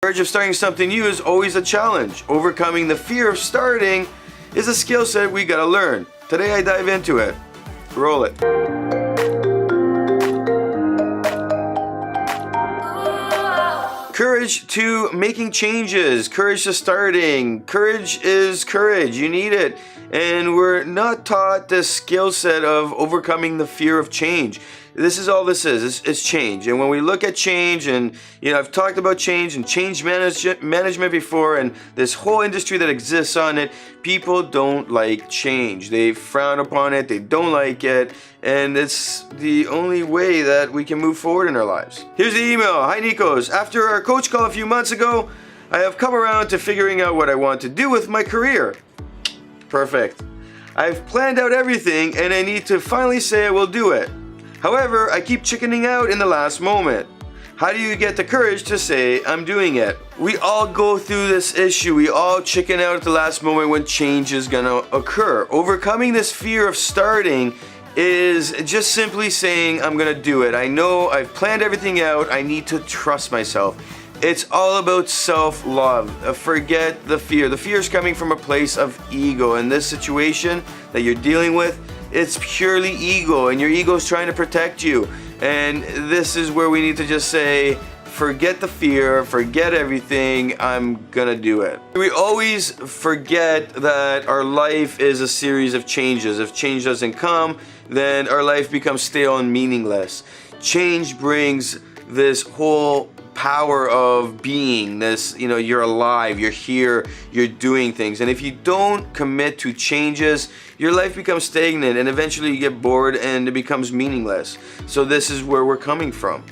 Courage of starting something new is always a challenge. Overcoming the fear of starting is a skill set we gotta learn. Today I dive into it. Roll it. Courage to making changes, courage to starting. Courage is courage, you need it. And we're not taught the skill set of overcoming the fear of change. This is all this is, it's change. And when we look at change, and I've talked about change and change management before, and this whole industry that exists on it, people don't like change. They frown upon it, they don't like it, and it's the only way that we can move forward in our lives. Here's the email. Hi Nikos, after our coach call a few months ago, I have come around to figuring out what I want to do with my career. Perfect. I've planned out everything and I need to finally say I will do it. However, I keep chickening out in the last moment. How do you get the courage to say I'm doing it? We all go through this issue. We all chicken out at the last moment when change is gonna occur. Overcoming this fear of starting is just simply saying I'm gonna do it. I know I've planned everything out. I need to trust myself. It's all about self-love. Forget the fear. The fear is coming from a place of ego. In this situation that you're dealing with, it's purely ego, and your ego is trying to protect you. And this is where we need to just say, forget the fear, forget everything, I'm gonna do it. We always forget that our life is a series of changes. If change doesn't come, then our life becomes stale and meaningless. Change brings this whole power of being, this, you're alive, you're here, you're doing things. And if you don't commit to changes, your life becomes stagnant and eventually you get bored and it becomes meaningless. So this is where we're coming from.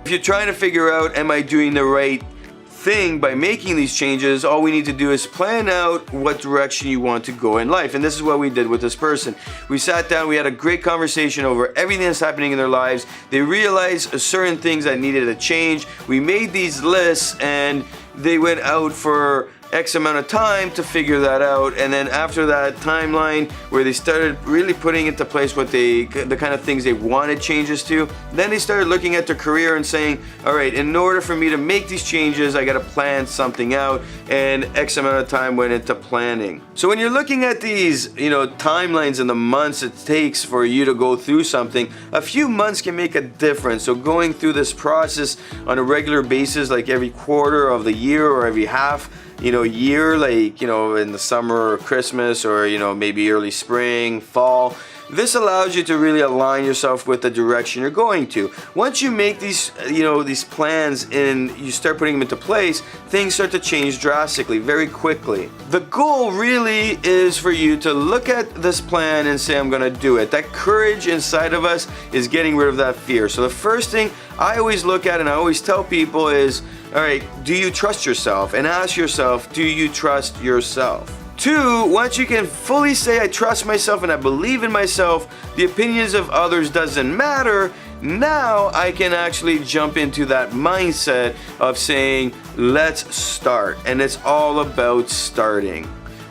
If you're trying to figure out, am I doing the right thing by making these changes, all we need to do is plan out what direction you want to go in life. And this is what we did with this person. We sat down, we had a great conversation over everything that's happening in their lives. They realized certain things that needed to change. We made these lists and they went out for X amount of time to figure that out, and then after that timeline where they started really putting into place what the kind of things they wanted changes to, then they started looking at their career and saying, all right, in order for me to make these changes, I got to plan something out, and X amount of time went into planning. So when you're looking at these, timelines and the months it takes for you to go through something, a few months can make a difference. So going through this process on a regular basis, like every quarter of the year or every half, year, like, in the summer or Christmas or, maybe early spring, fall. This allows you to really align yourself with the direction you're going to. Once you make these, these plans and you start putting them into place, things start to change drastically, very quickly. The goal really is for you to look at this plan and say, I'm gonna do it. That courage inside of us is getting rid of that fear. So the first thing I always look at and I always tell people is, all right, do you trust yourself? And ask yourself, do you trust yourself? 2, once you can fully say I trust myself and I believe in myself, the opinions of others doesn't matter, now I can actually jump into that mindset of saying, let's start. And it's all about starting.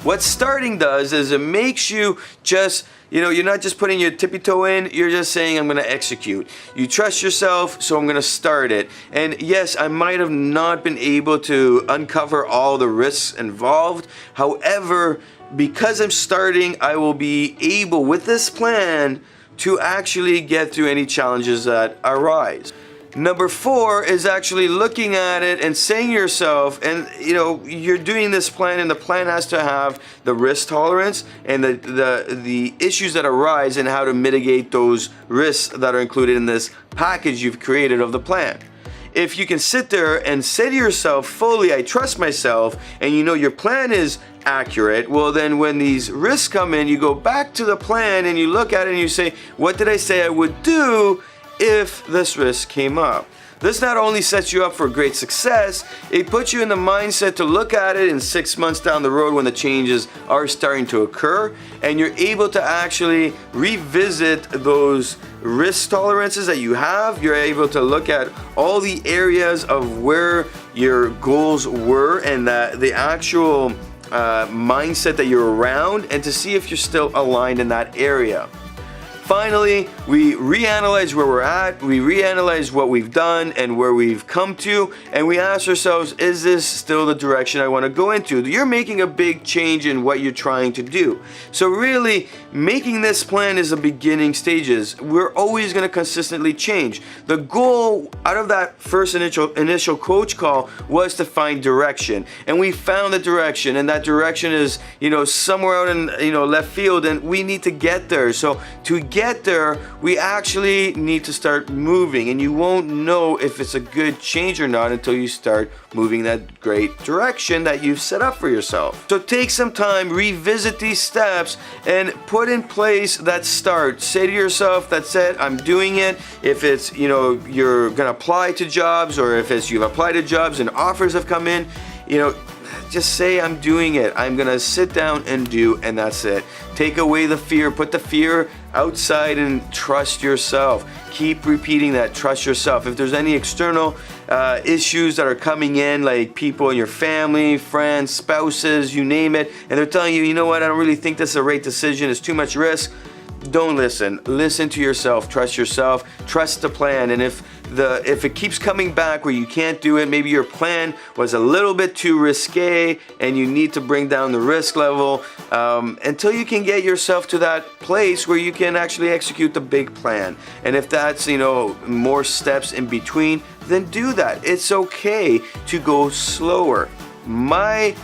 What starting does is it makes you just, you're not just putting your tippy toe in, you're just saying, I'm gonna execute. You trust yourself, so I'm gonna start it. And yes, I might have not been able to uncover all the risks involved. However, because I'm starting, I will be able, with this plan, to actually get through any challenges that arise. Number 4 is actually looking at it and saying to yourself, and you're doing this plan, and the plan has to have the risk tolerance and the issues that arise and how to mitigate those risks that are included in this package you've created of the plan. If you can sit there and say to yourself fully, I trust myself, and your plan is accurate, well then when these risks come in, you go back to the plan and you look at it and you say, what did I say I would do if this risk came up? This not only sets you up for great success, it puts you in the mindset to look at it in 6 months down the road when the changes are starting to occur, and you're able to actually revisit those risk tolerances that you have. You're able to look at all the areas of where your goals were and the actual mindset that you're around, and to see if you're still aligned in that area. finally, we reanalyze where we're at, we reanalyze what we've done and where we've come to, and we ask ourselves, is this still the direction I want to go into? You're making a big change in what you're trying to do. So really, making this plan is the beginning stages. We're always going to consistently change. The goal out of that first initial coach call was to find direction, and we found the direction, and that direction is, somewhere out in, left field, and we need to get there. So to get there, we actually need to start moving, and you won't know if it's a good change or not until you start moving that great direction that you've set up for yourself. So take some time, revisit these steps, and put in place that start. Say to yourself, that's it, I'm doing it. If it's, you're gonna apply to jobs, or if it's you've applied to jobs and offers have come in, just say, I'm doing it. I'm gonna sit down and do, and that's it. Take away the fear, put the fear outside, and trust yourself. Keep repeating that, trust yourself. If there's any external issues that are coming in, like people in your family, friends, spouses, you name it, and they're telling you, you know what, I don't really think this is a right decision, it's too much risk, don't listen. Listen to yourself, trust the plan. And if it keeps coming back where you can't do it, maybe your plan was a little bit too risque and you need to bring down the risk level until you can get yourself to that place where you can actually execute the big plan. And if that's, more steps in between, then do that. It's okay to go slower. My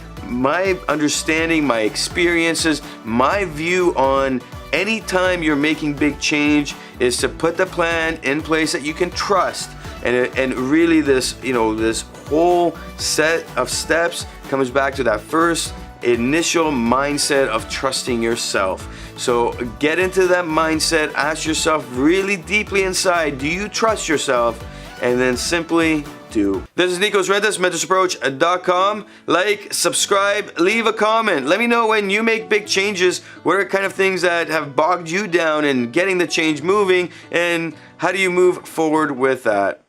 understanding, my experiences, my view on anytime you're making big change is to put the plan in place that you can trust, and really this this whole set of steps comes back to that first initial mindset of trusting yourself. So get into that mindset, ask yourself really deeply inside, do you trust yourself? And then simply do. This is Nikos Rentas, mentorsapproach.com. Like, subscribe, leave a comment. Let me know when you make big changes, what are kind of things that have bogged you down in getting the change moving, and how do you move forward with that?